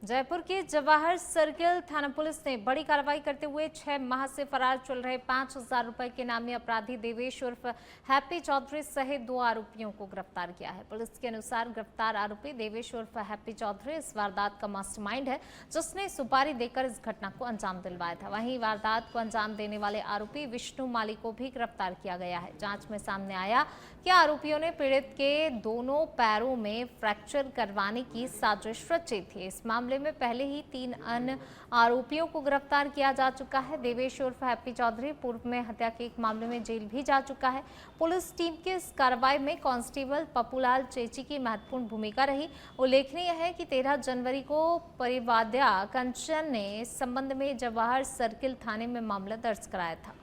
जयपुर के जवाहर सर्किल थाना पुलिस ने बड़ी कार्रवाई करते हुए 6 माह से फरार चल रहे 5,000 रुपए के नामी अपराधी देवेश उर्फ हैप्पी चौधरी सहित 2 आरोपियों को गिरफ्तार किया है। पुलिस के अनुसार गिरफ्तार आरोपी देवेश उर्फ हैप्पी चौधरी इस वारदात का मास्टरमाइंड है, जिसने सुपारी देकर इस घटना को अंजाम दिलवाया था। वहीं वारदात को अंजाम देने वाले आरोपी विष्णु माली को भी गिरफ्तार किया गया है। जांच में सामने आया कि आरोपियों ने पीड़ित के दोनों पैरों में फ्रैक्चर करवाने की साजिश रची थी। इस मामले में पहले ही 3 अन्य आरोपियों को गिरफ्तार किया जा चुका है। देवेश उर्फ हैप्पी चौधरी पूर्व में हत्या के एक मामले में जेल भी जा चुका है। पुलिस टीम की इस कार्रवाई में कांस्टेबल पप्पूलाल चेची की महत्वपूर्ण भूमिका रही। उल्लेखनीय है कि 13 जनवरी को परिवाद्या कंचन ने इस संबंध में जवाहर सर्किल थाने में मामला दर्ज कराया था।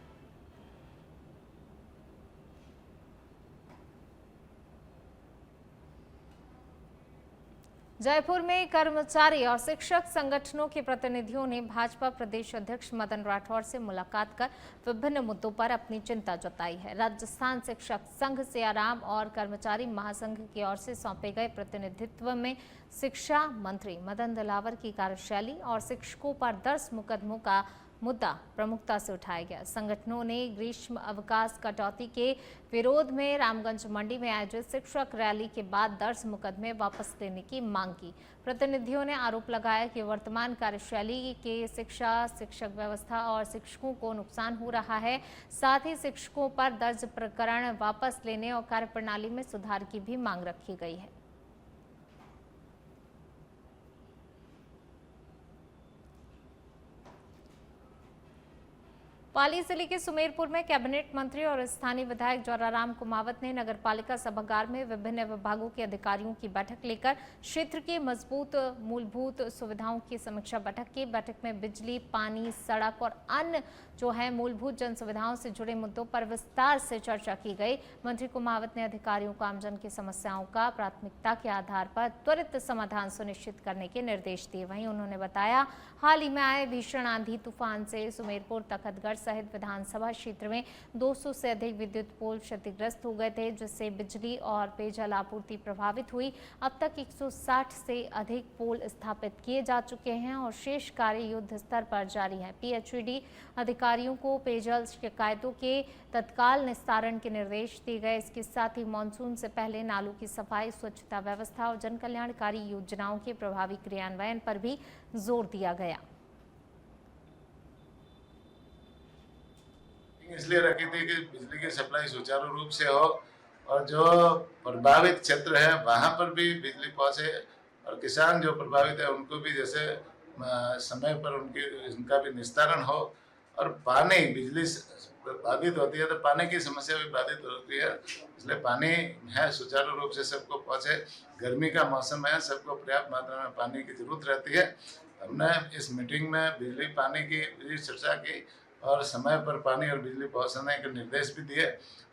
जयपुर में कर्मचारी और शिक्षक संगठनों के प्रतिनिधियों ने भाजपा प्रदेश अध्यक्ष मदन राठौर से मुलाकात कर विभिन्न मुद्दों पर अपनी चिंता जताई है। राजस्थान शिक्षक संघ सियाराम और कर्मचारी महासंघ की ओर से सौंपे गए प्रतिनिधित्व में शिक्षा मंत्री मदन दिलावर की कार्यशैली और शिक्षकों पर दर्ज मुकदमों का मुद्दा प्रमुखता से उठाया गया। संगठनों ने ग्रीष्म अवकाश कटौती के विरोध में रामगंज मंडी में आयोजित शिक्षक रैली के बाद दर्ज मुकदमे वापस लेने की मांग की। प्रतिनिधियों ने आरोप लगाया कि वर्तमान कार्यशैली के शिक्षक व्यवस्था और शिक्षकों को नुकसान हो रहा है। साथ ही शिक्षकों पर दर्ज प्रकरण वापस लेने और कार्यप्रणाली में सुधार की भी मांग रखी गई है। पाली जिले के सुमेरपुर में कैबिनेट मंत्री और स्थानीय विधायक जौराराम कुमावत ने नगरपालिका सभागार में विभिन्न विभागों के अधिकारियों की बैठक लेकर क्षेत्र की मजबूत मूलभूत सुविधाओं की समीक्षा बैठक की। बैठक में बिजली, पानी, सड़क और अन्य मूलभूत जन सुविधाओं से जुड़े मुद्दों पर विस्तार से चर्चा की गई। मंत्री कुमावत ने अधिकारियों को आमजन की समस्याओं का प्राथमिकता के आधार पर त्वरित समाधान सुनिश्चित करने के निर्देश दिए। वहीं उन्होंने बताया, हाल ही में आए भीषण आंधी तूफान से सुमेरपुर, तखतगढ़ सहित विधानसभा क्षेत्र में 200 से अधिक विद्युत पोल क्षतिग्रस्त हो गए थे, जिससे बिजली और पेयजल आपूर्ति प्रभावित हुई। अब तक 160 से अधिक पोल स्थापित किए जा चुके हैं और शेष कार्य युद्ध स्तर पर जारी है। पीएचईडी अधिकारियों को पेयजल शिकायतों के तत्काल निस्तारण के निर्देश दिए गए। इसके साथ ही मानसून से पहले नालों की सफाई, स्वच्छता व्यवस्था और जन कल्याणकारी योजनाओं के प्रभावी क्रियान्वयन पर भी जोर दिया गया। इसलिए रखी थी कि बिजली की सप्लाई सुचारू रूप से हो और जो प्रभावित क्षेत्र है वहां पर भी बिजली पहुंचे और किसान जो प्रभावित है उनको भी जैसे समय पर उनका भी निस्तारण हो। और पानी, बिजली बाधित होती है तो पानी की समस्या भी बाधित होती है, इसलिए पानी है सुचारू रूप से सबको पहुंचे। गर्मी का मौसम है, सबको पर्याप्त मात्रा में पानी की जरूरत रहती है। हमने इस मीटिंग में बिजली पानी की चर्चा की और समय पर पानी और बिजली पहुंचाने के निर्देश भी दिए।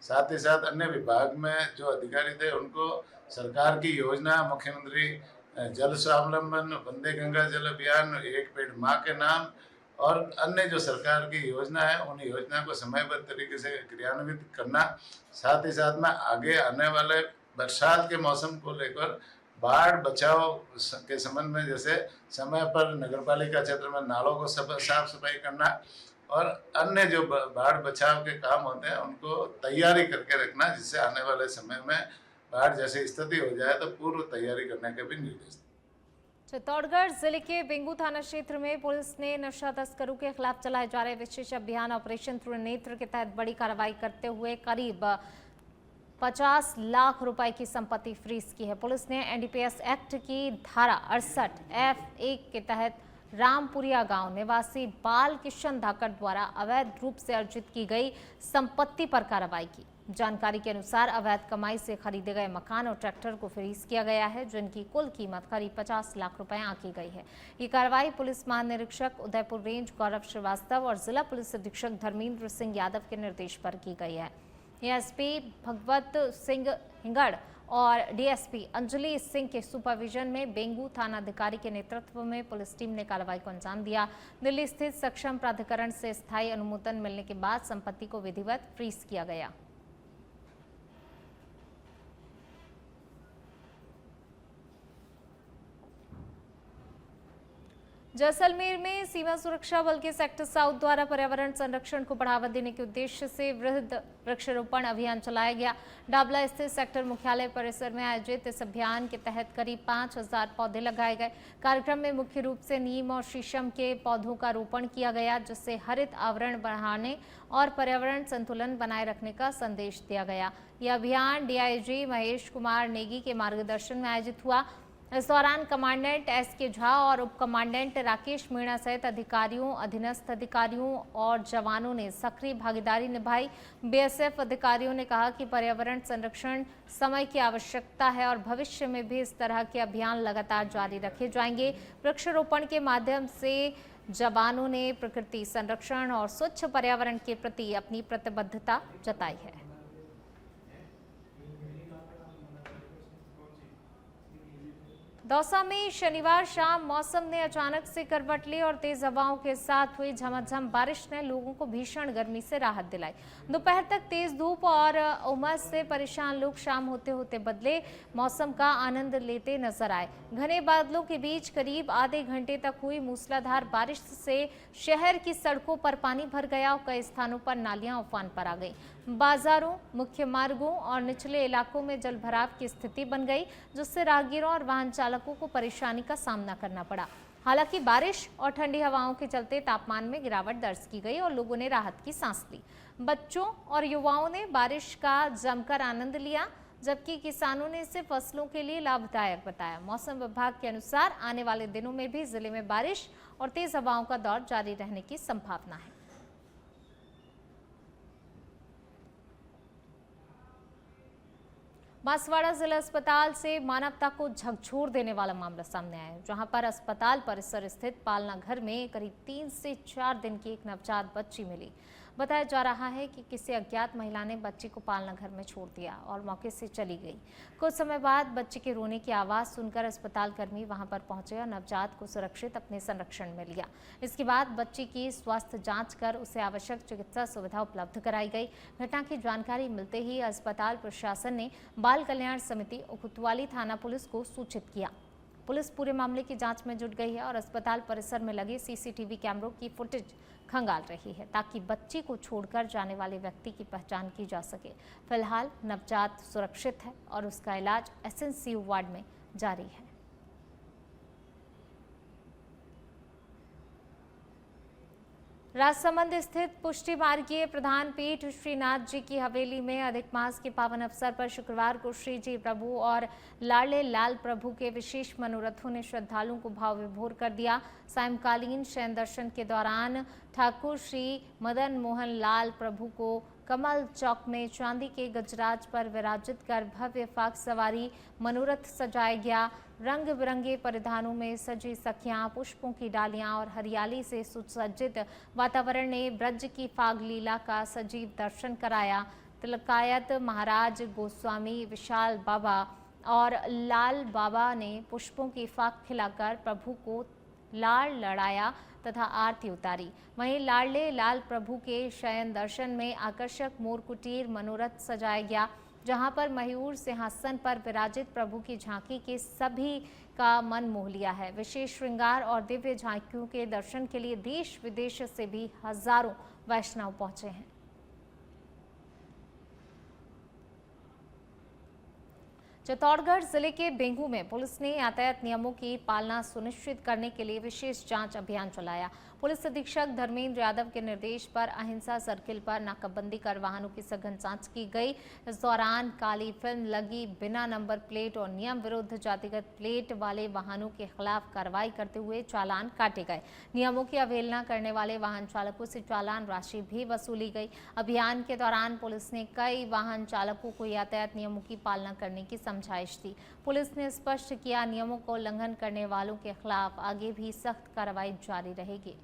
साथ ही साथ अन्य विभाग में जो अधिकारी थे उनको सरकार की योजना, मुख्यमंत्री जल स्वावलंबन, वंदे गंगा जल अभियान, एक पेड़ माँ के नाम और अन्य जो सरकार की योजना है उन योजना को समयबद्ध तरीके से क्रियान्वित करना। साथ ही साथ में आगे आने वाले बरसात के मौसम को लेकर बाढ़ बचाव के संबंध में जैसे समय पर नगरपालिका क्षेत्र में नालों को साफ सफाई करना और अन्य जो बाढ़ बचाव के काम होते हैं उनको तैयारी करके रखना, जिससे आने वाले समय में बाढ़ जैसी स्थिति हो जाए तो पूर्व तैयारी करने के भी निर्देश। चित्तौड़गढ़ जिले के बेंगू थाना क्षेत्र में पुलिस ने नशा तस्करों के खिलाफ चलाए जा रहे विशेष अभियान ऑपरेशन त्रिनेत्र के तहत बड़ी कार्रवाई करते हुए करीब 50 लाख रुपए की संपत्ति फ्रीज की है। पुलिस ने एनडीपीएस एक्ट की धारा 68F1 के तहत रामपुरिया गांव निवासी बाल किशन धाकड़ द्वारा अवैध रूप से अर्जित की गई संपत्ति पर कार्रवाई की। जानकारी के अनुसार अवैध कमाई से खरीदे गए मकान और ट्रैक्टर को फ्रीज किया गया है, जिनकी कुल कीमत करीब 50 लाख रुपए आंकी गई है। ये कार्रवाई पुलिस महानिरीक्षक उदयपुर रेंज गौरव श्रीवास्तव और जिला पुलिस अधीक्षक धर्मेंद्र सिंह यादव के निर्देश पर की गई है। एसपी भगवत सिंह हिंगड़ और डीएसपी अंजलि सिंह के सुपरविजन में बेंगू थानाधिकारी के नेतृत्व में पुलिस टीम ने कार्रवाई को अंजाम दिया। दिल्ली स्थित सक्षम प्राधिकरण से स्थायी अनुमोदन मिलने के बाद संपत्ति को विधिवत फ्रीज किया गया। जैसलमेर में सीमा सुरक्षा बल के सेक्टर साउथ द्वारा पर्यावरण संरक्षण को बढ़ावा देने के उद्देश्य से वृहद वृक्षारोपण अभियान चलाया गया। डाबला स्थित सेक्टर मुख्यालय परिसर में आयोजित इस अभियान के तहत करीब 5000 पौधे लगाए गए। कार्यक्रम में मुख्य रूप से नीम और शीशम के पौधों का रोपण किया गया, जिससे हरित आवरण बढ़ाने और पर्यावरण संतुलन बनाए रखने का संदेश दिया गया। यह अभियान डीआईजी महेश कुमार नेगी के मार्गदर्शन में आयोजित हुआ। इस दौरान कमांडेंट एस.के. झा और उप कमांडेंट राकेश मीणा सहित अधिकारियों, अधीनस्थ अधिकारियों और जवानों ने सक्रिय भागीदारी निभाई। बीएसएफ अधिकारियों ने कहा कि पर्यावरण संरक्षण समय की आवश्यकता है और भविष्य में भी इस तरह के अभियान लगातार जारी रखे जाएंगे। वृक्षारोपण के माध्यम से जवानों ने प्रकृति संरक्षण और स्वच्छ पर्यावरण के प्रति अपनी प्रतिबद्धता जताई है। दौसा में शनिवार शाम मौसम ने अचानक से करवट ली और तेज हवाओं के साथ हुई झमाझम बारिश ने लोगों को भीषण गर्मी से राहत दिलाई। दोपहर तक तेज धूप और उमस से परेशान लोग शाम होते होते बदले मौसम का आनंद लेते नजर आए। घने बादलों के बीच करीब आधे घंटे तक हुई मूसलाधार बारिश से शहर की सड़कों पर पानी भर गया और कई स्थानों पर नालियां उफान पर आ गई। बाजारों, मुख्य मार्गों और निचले इलाकों में जलभराव की स्थिति बन गई, जिससे राहगीरों और वाहन चालकों को परेशानी का सामना करना पड़ा। हालांकि बारिश और ठंडी हवाओं के चलते तापमान में गिरावट दर्ज की गई और लोगों ने राहत की सांस ली। बच्चों और युवाओं ने बारिश का जमकर आनंद लिया, जबकि किसानों ने इसे फसलों के लिए लाभदायक बताया। मौसम विभाग के अनुसार आने वाले दिनों में भी जिले में बारिश और तेज हवाओं का दौर जारी रहने की संभावना है। बांसवाड़ा जिला अस्पताल से मानवता को झकझोर देने वाला मामला सामने आया है, जहां पर अस्पताल परिसर स्थित पालना घर में करीब 3 से 4 दिन की एक नवजात बच्ची मिली। बताया जा रहा है कि किसी अज्ञात महिला ने बच्ची को पालना घर में छोड़ दिया और मौके से चली गई। कुछ समय बाद बच्ची के रोने की आवाज़ सुनकर अस्पताल कर्मी वहां पर पहुंचे और नवजात को सुरक्षित अपने संरक्षण में लिया। इसके बाद बच्ची की स्वास्थ्य जांच कर उसे आवश्यक चिकित्सा सुविधा उपलब्ध कराई गई। घटना की जानकारी मिलते ही अस्पताल प्रशासन ने बाल कल्याण समिति और कोतवाली थाना पुलिस को सूचित किया। पुलिस पूरे मामले की जांच में जुट गई है और अस्पताल परिसर में लगे सीसीटीवी कैमरों की फुटेज खंगाल रही है, ताकि बच्ची को छोड़कर जाने वाले व्यक्ति की पहचान की जा सके। फिलहाल नवजात सुरक्षित है और उसका इलाज एसएनसीयू वार्ड में जारी है। राजसमंद स्थित पुष्टि मार्गीय प्रधान पीठ श्रीनाथ जी की हवेली में अधिक मास के पावन अवसर पर शुक्रवार को श्री जी प्रभु और लाडले लाल प्रभु के विशेष मनोरथों ने श्रद्धालुओं को भाव विभोर कर दिया। सायंकालीन शयन दर्शन के दौरान ठाकुर श्री मदन मोहन लाल प्रभु को कमल चौक में चांदी के गजराज पर विराजित कर भव्य फाग सवारी मनोरथ सजाया गया। रंग बिरंगे परिधानों में सजी सखियां, पुष्पों की डालियां और हरियाली से सुसज्जित वातावरण ने ब्रज की फाग लीला का सजीव दर्शन कराया। तिलकायत महाराज गोस्वामी, विशाल बाबा और लाल बाबा ने पुष्पों की फाग खिलाकर प्रभु को लाड़ लड़ाया तथा आरती उतारी। वहीं लाडले लाल प्रभु के शयन दर्शन में आकर्षक मोर कुटीर मनोरथ सजाया गया, जहां पर मयूर सिंहासन पर विराजित प्रभु की झांकी के सभी का मन मोह लिया है। विशेष श्रृंगार और दिव्य झांकियों के दर्शन के लिए देश विदेश से भी हजारों वैष्णव पहुंचे हैं। चित्तौड़गढ़ जिले के बेंगू में पुलिस ने यातायात नियमों की पालना सुनिश्चित करने के लिए विशेष जांच अभियान चलाया। पुलिस अधीक्षक धर्मेंद्र यादव के निर्देश पर अहिंसा सर्किल पर नाकाबंदी कर वाहनों की सघन जांच की गई। इस दौरान काली फिल्म लगी, बिना नंबर प्लेट और नियम विरुद्ध जातिगत प्लेट वाले वाहनों के खिलाफ कार्रवाई करते हुए चालान काटे गए। नियमों की अवहेलना करने वाले वाहन चालकों से चालान राशि भी वसूली गई। अभियान के दौरान पुलिस ने कई वाहन चालकों को यातायात नियमों की पालना करने की समझाइश दी। पुलिस ने स्पष्ट किया, नियमों को उल्लंघन करने वालों के खिलाफ आगे भी सख्त कार्रवाई जारी रहेगी।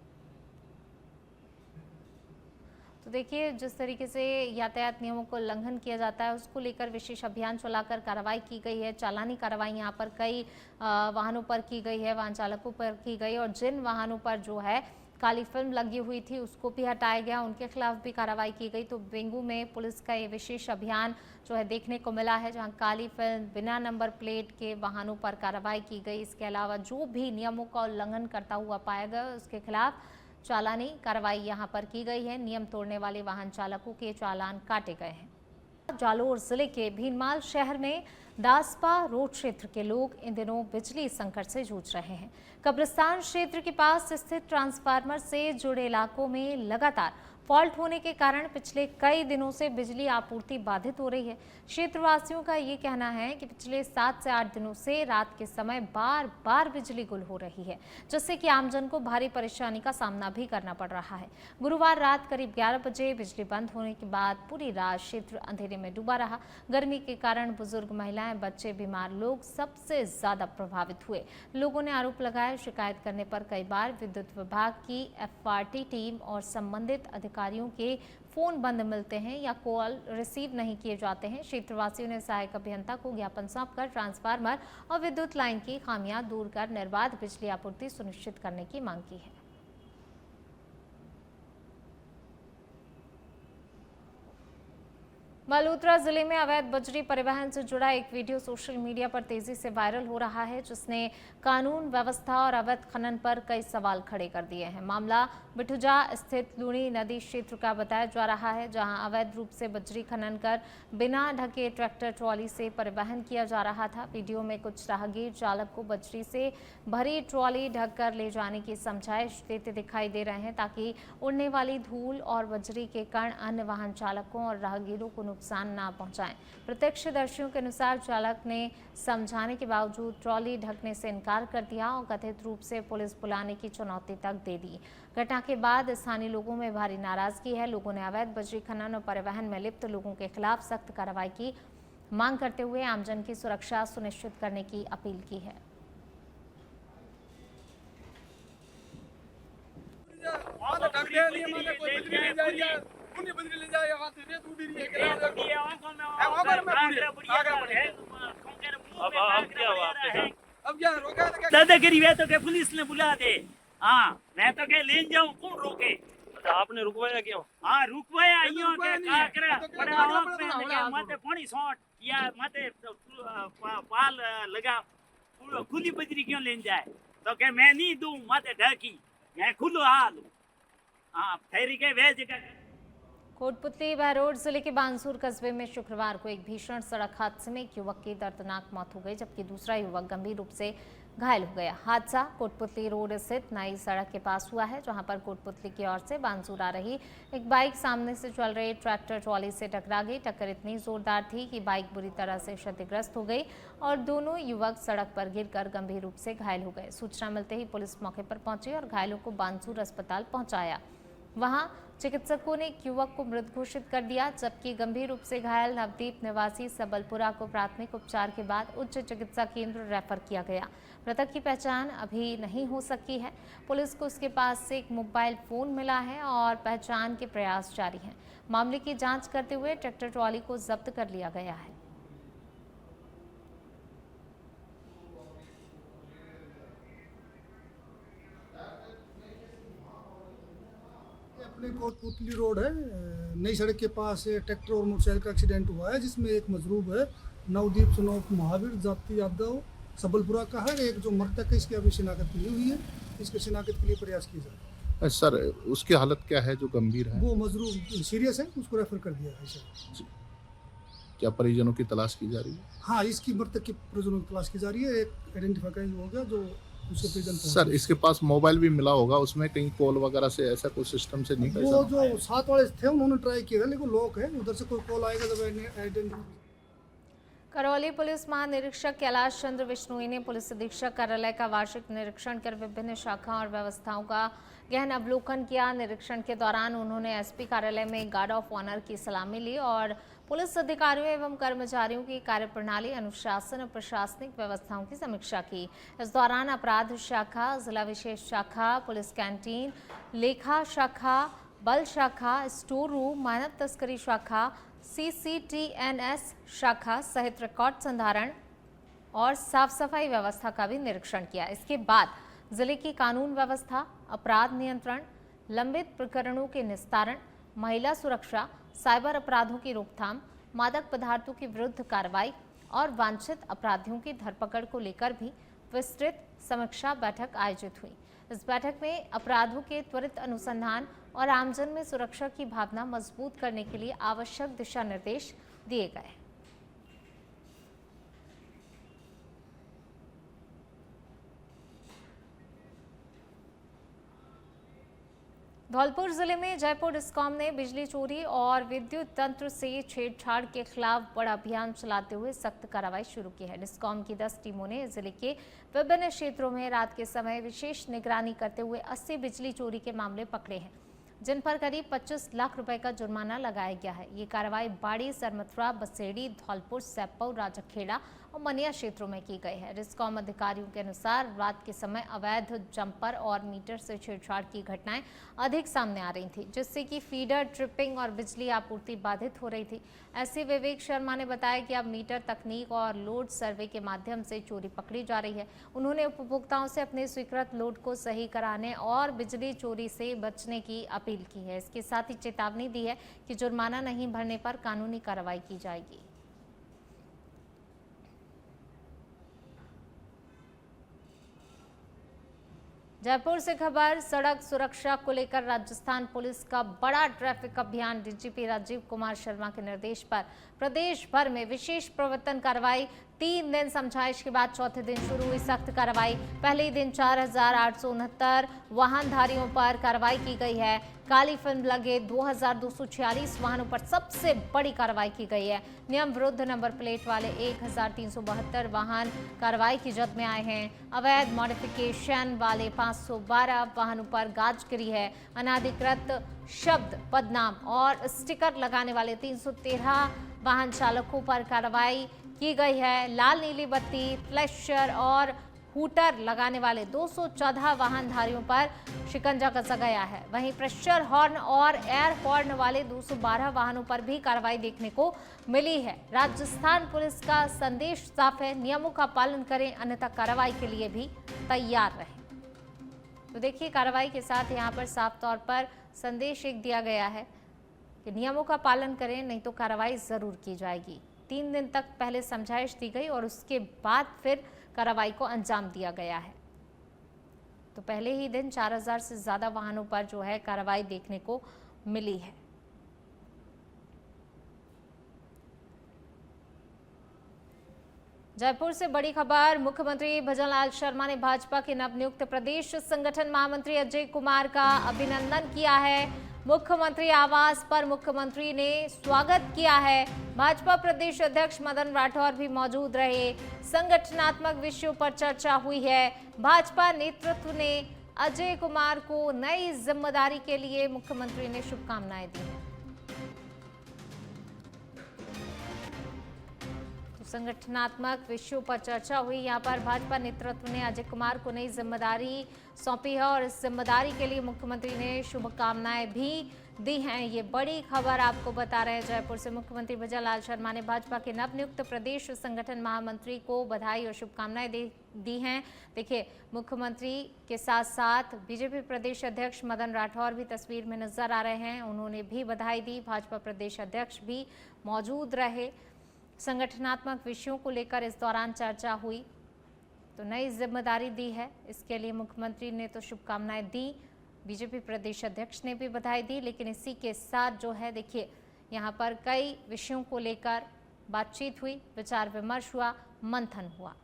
तो देखिए, जिस तरीके से यातायात नियमों को उल्लंघन किया जाता है उसको लेकर विशेष अभियान चलाकर कार्रवाई की गई है। चालानी कार्रवाई यहाँ पर कई वाहनों पर की गई है, वाहन चालकों पर की गई और जिन वाहनों पर जो है काली फिल्म लगी हुई थी उसको भी हटाया गया, उनके खिलाफ भी कार्रवाई की गई। तो बेंगू में पुलिस का ये विशेष अभियान जो है देखने को मिला है, जहां काली फिल्म, बिना नंबर प्लेट के वाहनों पर कार्रवाई की गई। इसके अलावा जो भी नियमों का उल्लंघन करता हुआ पाया गया उसके खिलाफ चालानी कार्रवाई यहां पर की गई है। नियम तोड़ने वाले वाहन चालकों के चालान काटे गए हैं। जालोर जिले के भीनमाल शहर में दासपा रोड क्षेत्र के लोग इन दिनों बिजली संकट से जूझ रहे हैं। कब्रिस्तान क्षेत्र के पास स्थित ट्रांसफार्मर से जुड़े इलाकों में लगातार फॉल्ट होने के कारण पिछले कई दिनों से बिजली आपूर्ति बाधित हो रही है। क्षेत्रवासियों का ये कहना है कि पिछले 7 से 8 दिनों से रात के समय बार बार बिजली गुल हो रही है, जिससे कि आमजन को भारी परेशानी का सामना भी करना पड़ रहा है। गुरुवार रात करीब 11 बजे बिजली बंद होने के बाद पूरी रात क्षेत्र अंधेरे में डूबा रहा। गर्मी के कारण बुजुर्ग, महिलाएं, बच्चे, बीमार लोग सबसे ज्यादा प्रभावित हुए। लोगों ने आरोप लगाया, शिकायत करने पर कई बार विद्युत विभाग की FRT टीम और संबंधित अधिकारियों के फोन बंद मिलते हैं या कॉल रिसीव नहीं किए जाते हैं। क्षेत्रवासियों ने सहायक अभियंता को ज्ञापन सौंपकर ट्रांसफार्मर और विद्युत लाइन की खामियां दूर कर निर्बाध बिजली आपूर्ति सुनिश्चित करने की मांग की है। मलहोत्रा जिले में अवैध बजरी परिवहन से जुड़ा एक वीडियो सोशल मीडिया पर तेजी से वायरल हो रहा है, जिसने कानून व्यवस्था और अवैध खनन पर कई सवाल खड़े कर दिए हैं। मामला बिठुजा स्थित लूणी नदी क्षेत्र का बताया जा रहा है, जहां अवैध रूप से बजरी खनन कर बिना ढके ट्रैक्टर ट्रॉली से परिवहन किया जा रहा था। वीडियो में कुछ राहगीर चालक को बजरी से भरी ट्रॉली ढक कर ले जाने की समझाइश देते दिखाई दे रहे हैं, ताकि उड़ने वाली धूल और बजरी के कण अन्य वाहन चालकों और राहगीरों को नुकसान ना पहुंचाएं। प्रत्यक्षदर्शियों के अनुसार चालक ने समझाने के बावजूद ट्रॉली ढकने से इनकार कर दिया और कथित रूप से पुलिस बुलाने की चुनौती तक दे दी। घटना के बाद स्थानीय लोगों में भारी नाराजगी है। लोगों ने अवैध बजरी खनन और परिवहन में लिप्त लोगों के खिलाफ सख्त कार्रवाई की मांग करते हुए आमजन की सुरक्षा सुनिश्चित करने की अपील की है। दादागिरी है तो क्या पुलिस ने बुला दे। हाँ मैं तो क्या ले जाऊं, कौन रोके। अच्छा आपने रुकवाया क्यों? हाँ रुकवाया यूं के काकरा बड़ा आवाज पे लगे माथे पानी शॉट या माथे पाल लगा खुली बजरी क्यों ले जाए। तो क्या मैं नहीं दूं, माथे ढकी मैं खुलो हाल। हाँ ठहरी के भेज का। कोटपुतली बहरोड जिले के बांसूर कस्बे में शुक्रवार को एक भीषण सड़क हादसे में एक युवक की दर्दनाक मौत हो गई, जबकि दूसरा युवक गंभीर रूप से घायल हो गया। हादसा कोटपुतली रोड स्थित नई सड़क के पास हुआ है, जहां पर कोटपुतली की ओर से बांसूर आ रही एक बाइक सामने से चल रही ट्रैक्टर ट्रॉली से टकरा गई। टक्कर इतनी जोरदार थी कि बाइक बुरी तरह से क्षतिग्रस्त हो गई और दोनों युवक सड़क पर गिरकर गंभीर रूप से घायल हो गए। सूचना मिलते ही पुलिस मौके पर पहुंची और घायलों को बांसूर अस्पताल पहुंचाया। वहां चिकित्सकों ने एक युवक को मृत घोषित कर दिया, जबकि गंभीर रूप से घायल नवदीप निवासी सबलपुरा को प्राथमिक उपचार के बाद उच्च चिकित्सा केंद्र रेफर किया गया। मृतक की पहचान अभी नहीं हो सकी है। पुलिस को उसके पास से एक मोबाइल फोन मिला है और पहचान के प्रयास जारी हैं। मामले की जांच करते हुए ट्रैक्टर ट्रॉली को जब्त कर लिया गया है। अपने कोटपुतली रोड है, नई सड़क के पास ट्रैक्टर और मोटरसाइकिल का एक्सीडेंट हुआ है, जिसमें एक मजरूब है नवदीप सनोफ महावीर जाति यादव सबलपुरा का है। एक जो मृतक है इसकी अभी शिनाख्त नहीं हुई है, इसकी शिनाख्त के लिए प्रयास किया जा रहा है। सर उसकी हालत क्या है जो गंभीर है? वो मजरूब सीरियस है, उसको रेफर कर दिया है सर। क्या परिजनों की तलाश की जा रही है? हाँ, इसकी मृतक के परिजनों की तलाश की जा रही है। एक आइडेंटिफाई हो गया जो उसके परिजन। सर इसके पास मोबाइल भी मिला होगा, उसमें कहीं कॉल वगैरह से ऐसा कोई सिस्टम से नहीं? वो जो साथ वाले थे उन्होंने ट्राई किया, लेकिन लॉक है, उधर से कोई कॉल आएगा जब आइडेंटिफाई। करौली पुलिस महानिरीक्षक कैलाश चंद्र बिश्नोई ने पुलिस अधीक्षक कार्यालय का वार्षिक निरीक्षण कर विभिन्न शाखा और व्यवस्थाओं का गहन अवलोकन किया। निरीक्षण के दौरान उन्होंने एसपी कार्यालय में गार्ड ऑफ ऑनर की सलामी ली और पुलिस अधिकारियों एवं कर्मचारियों की कार्यप्रणाली, अनुशासन और प्रशासनिक व्यवस्थाओं की समीक्षा की। इस दौरान अपराध शाखा, जिला विशेष शाखा, पुलिस कैंटीन, लेखा शाखा, बल शाखा, स्टोर रूम, मानव तस्करी शाखा, CCTNS शाखा सहित रिकॉर्ड संधारण और साफ सफाई व्यवस्था का भी निरीक्षण किया। इसके बाद जिले की कानून व्यवस्था, अपराध नियंत्रण, लंबित प्रकरणों के निस्तारण, महिला सुरक्षा, साइबर अपराधों की रोकथाम, मादक पदार्थों के विरुद्ध कार्रवाई और वांछित अपराधियों की धरपकड़ को लेकर भी विस्तृत समीक्षा बैठक आयोजित हुई। इस बैठक में अपराधों के त्वरित अनुसंधान और आमजन में सुरक्षा की भावना मजबूत करने के लिए आवश्यक दिशा निर्देश दिए गए। धौलपुर जिले में जयपुर डिस्कॉम ने बिजली चोरी और विद्युत तंत्र से छेड़छाड़ के खिलाफ बड़ा अभियान चलाते हुए सख्त कार्रवाई शुरू की है। डिस्कॉम की 10 टीमों ने जिले के विभिन्न क्षेत्रों में रात के समय विशेष निगरानी करते हुए 80 बिजली चोरी के मामले पकड़े हैं, जिन पर करीब 25 लाख रुपए का जुर्माना लगाया गया है। ये कार्रवाई बाड़ी, सरमथुरा, बसेड़ी, धौलपुर, सैपऊ, राजाखेड़ा और मनिया क्षेत्रों में की गई है। डिस्कॉम अधिकारियों के अनुसार रात के समय अवैध जंपर और मीटर से छेड़छाड़ की घटनाएं अधिक सामने आ रही थी, जिससे कि फीडर, ट्रिपिंग और बिजली आपूर्ति बाधित हो रही थी। ऐसे विवेक शर्मा ने बताया कि अब मीटर तकनीक और लोड सर्वे के माध्यम से चोरी पकड़ी जा रही है। उन्होंने उपभोक्ताओं से अपने स्वीकृत लोड को सही कराने और बिजली चोरी से बचने की अपील की है। इसके साथ ही चेतावनी दी है कि जुर्माना नहीं भरने पर कानूनी कार्रवाई की जाएगी। जयपुर से खबर, सड़क सुरक्षा को लेकर राजस्थान पुलिस का बड़ा ट्रैफिक अभियान। डीजीपी राजीव कुमार शर्मा के निर्देश पर प्रदेश भर में विशेष प्रवर्तन कार्रवाई। 3 दिन समझाइश के बाद चौथे दिन शुरू हुई सख्त कार्रवाई। पहले ही दिन 4,869 वाहनधारियों पर कार्रवाई की गई है। काली फिल्म लगे 2,246 वाहनों पर सबसे बड़ी कार्रवाई की गई है। नियम विरुद्ध नंबर प्लेट वाले 1,372 वाहन कार्रवाई की जद में आए हैं। अवैध मॉडिफिकेशन वाले 512 वाहनों पर गाज गिरी है। अनाधिकृत शब्द, पदनाम और स्टिकर लगाने वाले 313 वाहन चालकों पर कार्रवाई की गई है। लाल नीली बत्ती, फ्लैशर और हूटर लगाने वाले 214 वाहनधारियों पर शिकंजा कसा गया है। वहीं प्रेशर हॉर्न और एयर हॉर्न वाले 212 वाहनों पर भी कार्रवाई देखने को मिली है। राजस्थान पुलिस का संदेश साफ है, नियमों का पालन करें, अन्यथा कार्रवाई के लिए भी तैयार रहें। तो देखिए, कार्रवाई के साथ यहाँ पर साफ तौर पर संदेश एक दिया गया है कि नियमों का पालन करें, नहीं तो कार्रवाई जरूर की जाएगी। 3 दिन तक पहले समझाइश दी गई और उसके बाद फिर कार्रवाई को अंजाम दिया गया है। तो पहले ही दिन 4,000 से ज्यादा वाहनों पर जो है कार्रवाई देखने को मिली है। जयपुर से बड़ी खबर, मुख्यमंत्री भजनलाल शर्मा ने भाजपा के नवनियुक्त प्रदेश संगठन महामंत्री अजय कुमार का अभिनंदन किया है। मुख्यमंत्री आवास पर मुख्यमंत्री ने स्वागत किया है। भाजपा प्रदेश अध्यक्ष मदन राठौर भी मौजूद रहे। संगठनात्मक विषयों पर चर्चा हुई है। भाजपा नेतृत्व ने अजय कुमार को नई जिम्मेदारी के लिए मुख्यमंत्री ने शुभकामनाएं दी हैं। संगठनात्मक विषयों पर चर्चा हुई। यहाँ पर भाजपा नेतृत्व ने अजय कुमार को नई जिम्मेदारी सौंपी है और इस जिम्मेदारी के लिए मुख्यमंत्री ने शुभकामनाएं भी दी हैं। ये बड़ी खबर आपको बता रहे हैं। जयपुर से मुख्यमंत्री भजनलाल शर्मा ने भाजपा के नवनियुक्त प्रदेश संगठन महामंत्री को बधाई और शुभकामनाएं दी हैं। देखिए, मुख्यमंत्री के साथ साथ बीजेपी प्रदेश अध्यक्ष मदन राठौर भी तस्वीर में नजर आ रहे हैं। उन्होंने भी बधाई दी। भाजपा प्रदेश अध्यक्ष भी मौजूद रहे। संगठनात्मक विषयों को लेकर इस दौरान चर्चा हुई। तो नई जिम्मेदारी दी है, इसके लिए मुख्यमंत्री ने तो शुभकामनाएं दी, बीजेपी प्रदेश अध्यक्ष ने भी बधाई दी। लेकिन इसी के साथ जो है, देखिए, यहाँ पर कई विषयों को लेकर बातचीत हुई, विचार विमर्श हुआ, मंथन हुआ।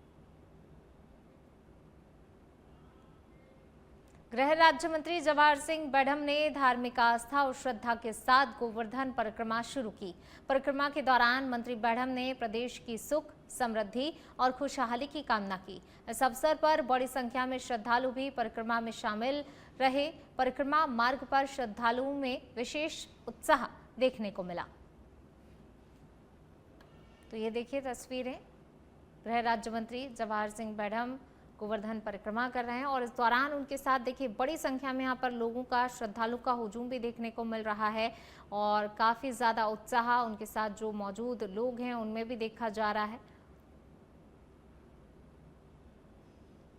गृह राज्य मंत्री जवाहर सिंह बेढ़म ने धार्मिक आस्था और श्रद्धा के साथ गोवर्धन परिक्रमा शुरू की। परिक्रमा के दौरान मंत्री बेढ़म ने प्रदेश की सुख, समृद्धि और खुशहाली की कामना की। इस अवसर पर बड़ी संख्या में श्रद्धालु भी परिक्रमा में शामिल रहे। परिक्रमा मार्ग पर श्रद्धालुओं में विशेष उत्साह देखने को मिला। तो ये देखिए तस्वीरें, गृह राज्य मंत्री जवाहर सिंह बेढ़म गोवर्धन परिक्रमा कर रहे हैं और इस दौरान उनके साथ देखिए बड़ी संख्या में यहाँ पर लोगों का, श्रद्धालु का हुजूम भी देखने को मिल रहा है और काफ़ी ज़्यादा उत्साह उनके साथ जो मौजूद लोग हैं उनमें भी देखा जा रहा है।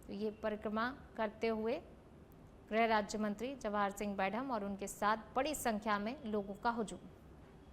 तो ये परिक्रमा करते हुए गृह राज्य मंत्री जवाहर सिंह बैढ़म और उनके साथ बड़ी संख्या में लोगों का हुजूम।